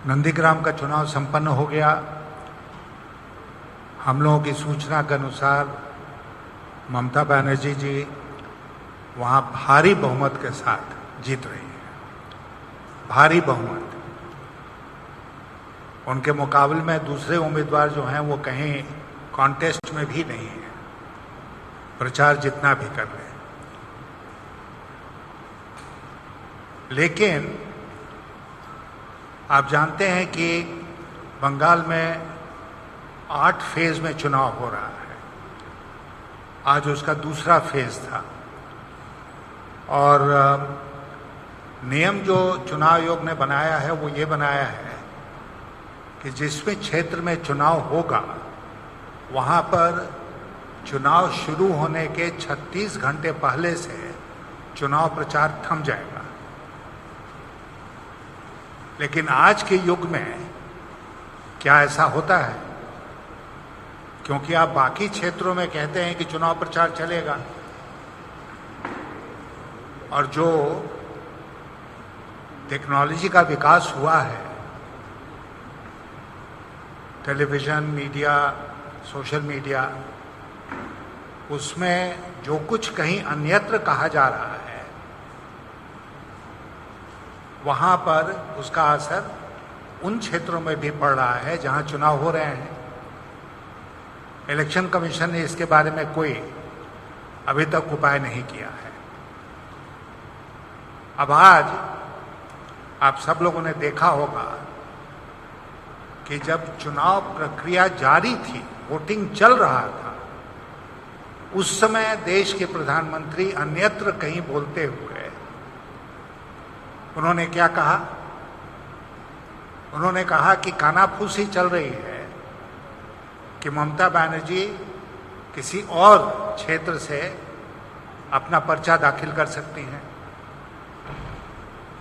नंदीग्राम का चुनाव संपन्न हो गया। हम लोगों की सूचना के अनुसार ममता बनर्जी जी वहाँ भारी बहुमत के साथ जीत रही है। भारी बहुमत। उनके मुकाबले में दूसरे उम्मीदवार जो हैं वो कहीं कॉन्टेस्ट में भी नहीं है, प्रचार जितना भी कर रहे हैं। लेकिन आप जानते हैं कि बंगाल में 8 फेज में चुनाव हो रहा है। आज उसका दूसरा फेज था और नियम जो चुनाव आयोग ने बनाया है वो ये बनाया है कि जिसमें क्षेत्र में चुनाव होगा वहाँ पर चुनाव शुरू होने के 36 घंटे पहले से चुनाव प्रचार थम जाएगा। लेकिन आज के युग में क्या ऐसा होता है? क्योंकि आप बाकी क्षेत्रों में कहते हैं कि चुनाव प्रचार चलेगा और जो टेक्नोलॉजी का विकास हुआ है, टेलीविज़न, मीडिया, सोशल मीडिया, उसमें जो कुछ कहीं अन्यत्र कहा जा रहा है वहाँ पर उसका असर उन क्षेत्रों में भी पड़ रहा है जहाँ चुनाव हो रहे हैं। इलेक्शन कमीशन ने इसके बारे में कोई अभी तक उपाय नहीं किया है। अब आज आप सब लोगों ने देखा होगा कि जब चुनाव प्रक्रिया जारी थी, वोटिंग चल रहा था, उस समय देश के प्रधानमंत्री अन्यत्र कहीं बोलते हुए उन्होंने क्या कहा? उन्होंने कहा कि कानाफूसी चल रही है कि ममता बनर्जी किसी और क्षेत्र से अपना पर्चा दाखिल कर सकती हैं।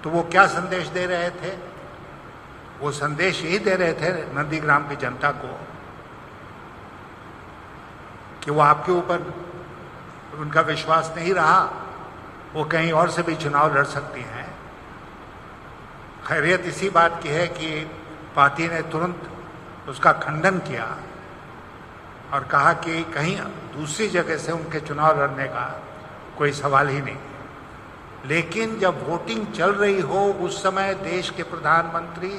तो वो क्या संदेश दे रहे थे? वो संदेश यही दे रहे थे नंदीग्राम की जनता को कि वो आपके ऊपर उनका विश्वास नहीं रहा, वो कहीं और से भी चुनाव लड़ सकती हैं। खैरियत इसी बात की है कि पार्टी ने तुरंत उसका खंडन किया और कहा कि कहीं दूसरी जगह से उनके चुनाव लड़ने का कोई सवाल ही नहीं। लेकिन जब वोटिंग चल रही हो उस समय देश के प्रधानमंत्री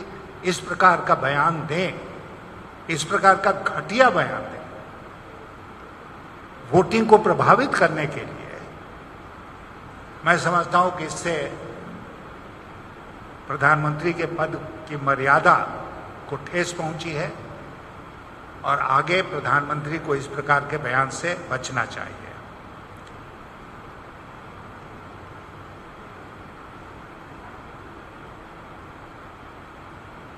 इस प्रकार का बयान दें, इस प्रकार का घटिया बयान दें वोटिंग को प्रभावित करने के लिए, मैं समझता हूं कि इससे प्रधानमंत्री के पद की मर्यादा को ठेस पहुंची है और आगे प्रधानमंत्री को इस प्रकार के बयान से बचना चाहिए।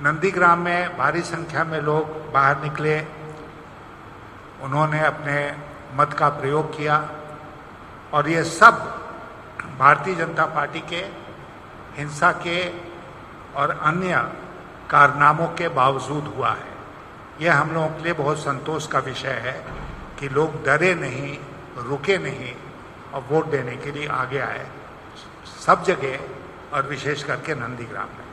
नंदीग्राम में भारी संख्या में लोग बाहर निकले, उन्होंने अपने मत का प्रयोग किया और ये सब भारतीय जनता पार्टी के हिंसा के और अन्य कारनामों के बावजूद हुआ है। यह हम लोगों के लिए बहुत संतोष का विषय है कि लोग डरे नहीं, रुके नहीं और वोट देने के लिए आगे आए सब जगह और विशेष करके नंदीग्राम में।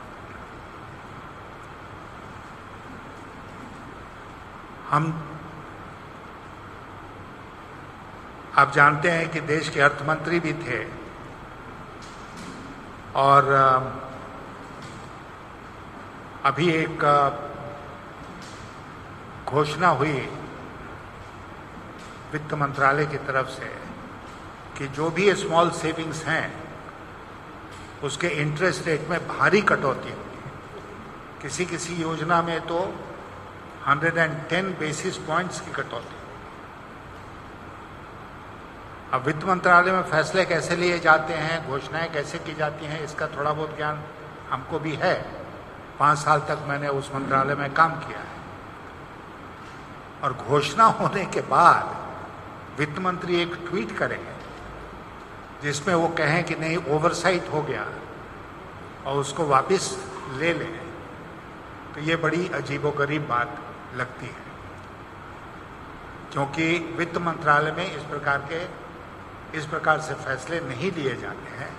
आप जानते हैं कि देश के अर्थमंत्री भी थे और अभी एक घोषणा हुई वित्त मंत्रालय की तरफ से कि जो भी स्मॉल सेविंग्स हैं उसके इंटरेस्ट रेट में भारी कटौती होगी। किसी किसी योजना में तो 110 बेसिस पॉइंट्स की कटौती। अब वित्त मंत्रालय में फैसले कैसे लिए जाते हैं, घोषणाएं कैसे की जाती हैं, इसका थोड़ा बहुत ज्ञान हमको भी है। 5 साल तक मैंने उस मंत्रालय में काम किया है और घोषणा होने के बाद वित्त मंत्री एक ट्वीट करेंगे जिसमें वो कहें कि नहीं, ओवरसाइट हो गया और उसको वापस ले लें, तो ये बड़ी अजीबोगरीब बात लगती है क्योंकि वित्त मंत्रालय में इस प्रकार से फैसले नहीं लिए जाते हैं।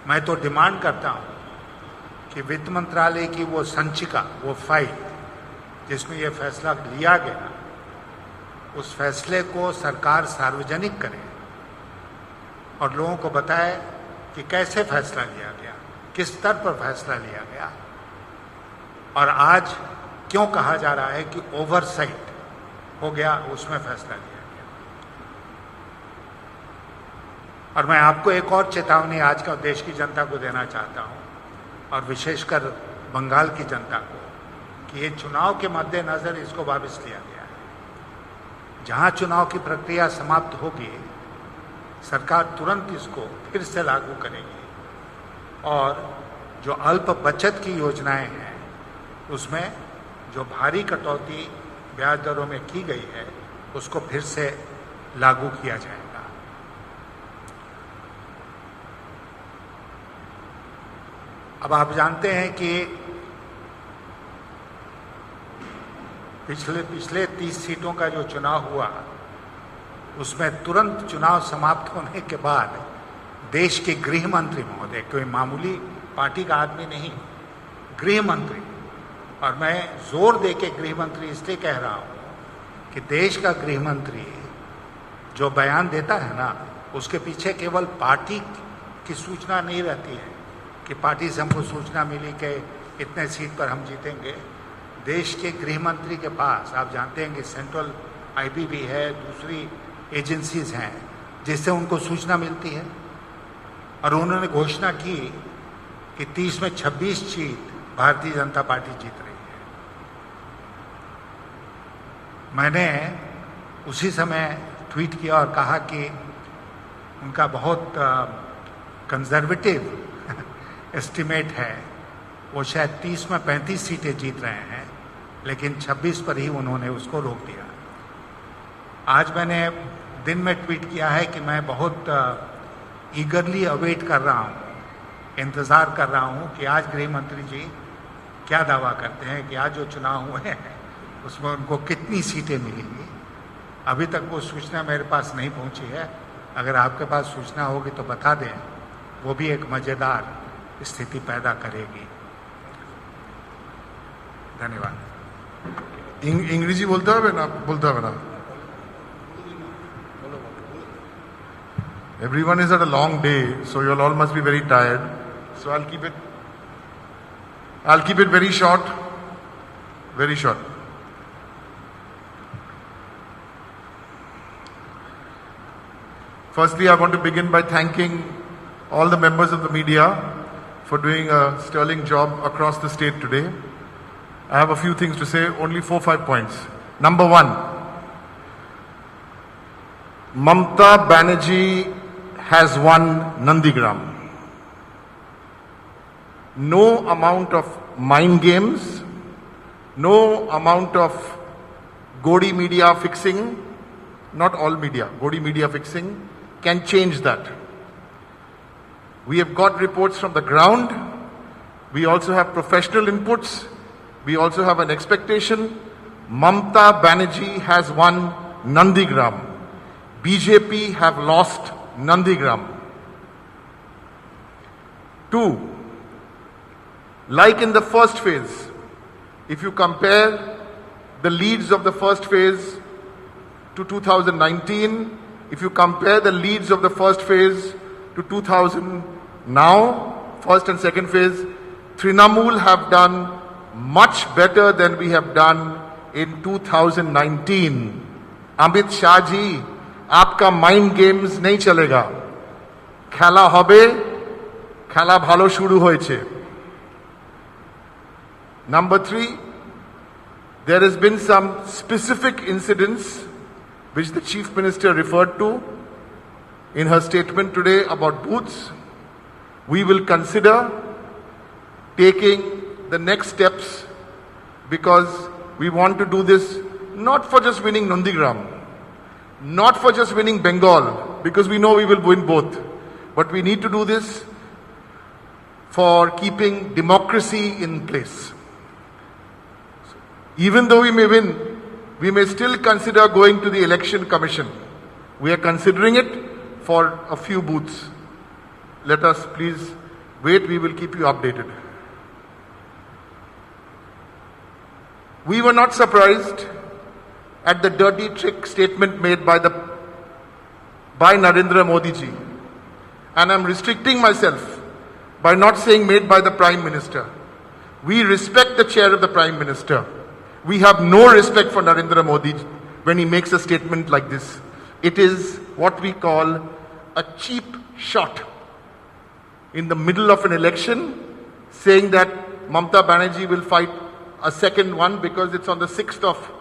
मैं तो डिमांड करता हूं कि वित्त मंत्रालय की वो संचिका, वो फाइल जिसमें ये फैसला लिया गया, उस फैसले को सरकार सार्वजनिक करे और लोगों को बताए कि कैसे फैसला लिया गया, किस स्तर पर फैसला लिया गया, और आज क्यों कहा जा रहा है कि ओवरसाइट हो गया, उसमें फैसला लिया गया। और मैं आपको एक और चेतावनी आज का देश की जनता को देना चाहता हूं, और विशेषकर बंगाल की जनता को, कि ये चुनाव के मद्देनजर इसको वापस लिया गया है। जहां चुनाव की प्रक्रिया समाप्त होगी, सरकार तुरंत इसको फिर से लागू करेगी और जो अल्प बचत की योजनाएं हैं उसमें जो भारी कटौती ब्याज दरों में की गई है उसको फिर से लागू किया जाएगा। अब आप जानते हैं कि पिछले 30 सीटों का जो चुनाव हुआ, उसमें तुरंत चुनाव समाप्त होने के बाद देश के गृह मंत्री महोदय, कोई मामूली पार्टी का आदमी नहीं, गृह मंत्री, और मैं जोर दे के गृह मंत्री इसलिए कह रहा हूं कि देश का गृह मंत्री जो बयान देता है ना, उसके पीछे केवल पार्टी की सूचना नहीं रहती है कि पार्टी से हमको सूचना मिली कि इतने सीट पर हम जीतेंगे। देश के गृह मंत्री के पास, आप जानते हैं कि सेंट्रल आईबी भी है, दूसरी एजेंसीज हैं जिससे उनको सूचना मिलती है, और उन्होंने घोषणा की कि 30 में 26 सीट भारतीय जनता पार्टी जीत रही है। मैंने उसी समय ट्वीट किया और कहा कि उनका बहुत कंजर्वेटिव एस्टिमेट है, वो शायद 30 में 35 सीटें जीत रहे हैं, लेकिन 26 पर ही उन्होंने उसको रोक दिया। आज मैंने दिन में ट्वीट किया है कि मैं बहुत ईगरली अवेट कर रहा हूँ, इंतज़ार कर रहा हूँ कि आज गृह मंत्री जी क्या दावा करते हैं कि आज जो चुनाव हुए हैं उसमें उनको कितनी सीटें मिलेंगी। अभी तक वो सूचना मेरे पास नहीं पहुंची है, अगर आपके पास सूचना होगी तो बता दें, वो भी एक मज़ेदार स्थिति पैदा करेगी। धन्यवाद। इंग्रेजी बोलते হবে না? बोलते হবে না? Everyone is at a long day, so you all must be very tired. So I'll keep it very short. Very short. Firstly, I want to begin by thanking all the members of the media for doing a sterling job across the state today. I have a few things to say, only 4-5 points. Number one, Mamata Banerjee has won Nandigram. No amount of mind games, no amount of Godi media fixing, not all media, Godi media fixing can change that. We have got reports from the ground. We also have professional inputs. We also have an expectation. Mamata Banerjee has won Nandigram. BJP have lost Nandigram. 2. Like in the first phase, if you compare the leads of the first phase to 2019, if you compare the leads of the first phase to 2000 now, first and second phase, Trinamool have done much better than we have done in 2019. Amit Shah ji, आपका mind games नहीं चलेगा, खेला होबे, खेला भालो शुरू होयेछे। Number 3, there has been some specific incidents which the Chief Minister referred to in her statement today about booths. We will consider taking the next steps because we want to do this not for just winning Nandigram, not for just winning Bengal, because we know we will win both, but we need to do this for keeping democracy in place. Even though we may win, we may still consider going to the Election Commission. We are considering it for a few booths. Let us please wait, we will keep you updated. We were not surprised at the dirty trick statement made by Narendra Modi ji. And I'm restricting myself by not saying made by the Prime Minister. We respect the chair of the Prime Minister. We have no respect for Narendra Modi when he makes a statement like this. It is what we call a cheap shot in the middle of an election, saying that Mamata Banerjee will fight a second one because it's on the 6th of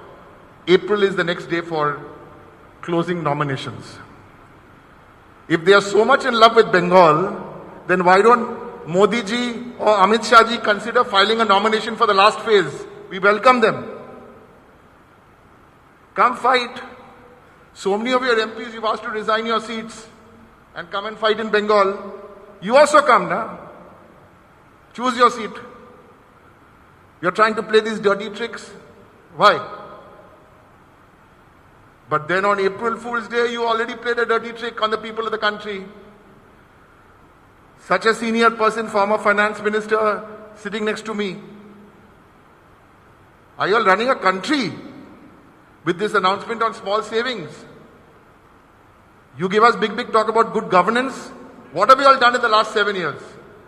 April is the next day for closing nominations. If they are so much in love with Bengal, then why don't Modi ji or Amit Shah ji consider filing a nomination for the last phase? We welcome them. Come fight. So many of your MPs you've asked to resign your seats and come and fight in Bengal. You also come now. Choose your seat. You're trying to play these dirty tricks. Why? But then on April Fool's Day, you already played a dirty trick on the people of the country. Such a senior person, former finance minister, sitting next to me. Are you all running a country with this announcement on small savings? You give us big talk about good governance. What have you all done in the last 7 years?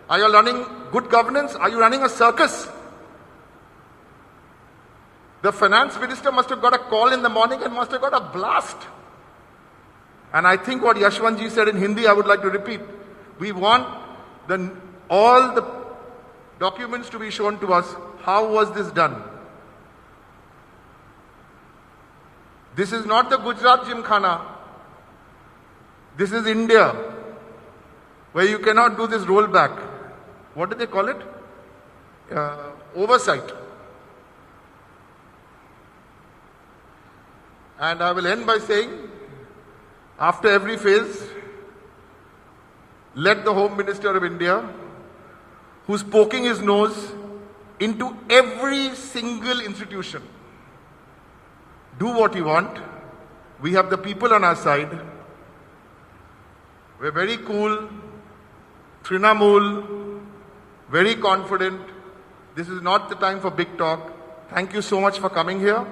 Are you all running good governance? Are you running a circus? The finance minister must have got a call in the morning and must have got a blast. And I think what Yashwantji said in Hindi, I would like to repeat. We want all the documents to be shown to us. How was this done? This is not the Gujarat Gymkhana. This is India, where you cannot do this rollback. What do they call it? Oversight. And I will end by saying, after every phase, let the Home Minister of India, who's poking his nose into every single institution, do what you want. We have the people on our side. We're very cool, Trinamool, very confident. This is not the time for big talk. Thank you so much for coming here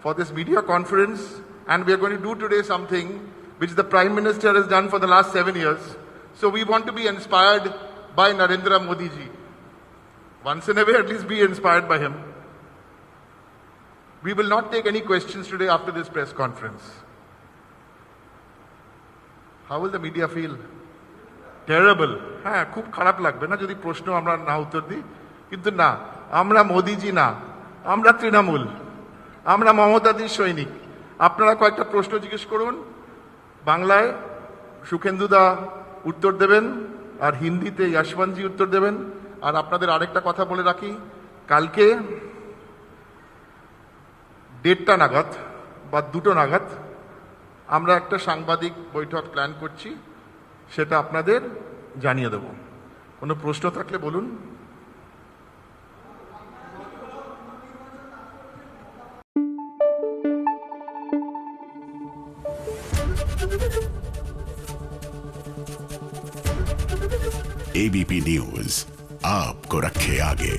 for this media conference. And we are going to do today something which the Prime Minister has done for the last 7 years. So we want to be inspired by Narendra Modi ji. Once in a way, at least be inspired by him. We will not take any questions today after this press conference. How will the media feel? Terrible. হ্যাঁ খুব খারাপ লাগবে না যদি প্রশ্ন আমরা না উত্তর দিই কিন্তু না আমরা মোদিজি না আমরা তৃণমূল আমরা মমতাদির সৈনিক আপনারা কয়েকটা প্রশ্ন জিজ্ঞেস করুন বাংলায় সুখেন্দুদা উত্তর দেবেন আর হিন্দিতে যশবন্তজি উত্তর দেবেন আর আপনাদের আরেকটা কথা বলে রাখি কালকে 1:30 নাগাদ বা 2 নাগাদ আমরা একটা সাংবাদিক বৈঠক প্ল্যান করছি সেটা আপনাদের জানিয়ে দেব কোনো প্রশ্ন থাকলে বলুন एबीपी न्यूज आपको रखे आगे।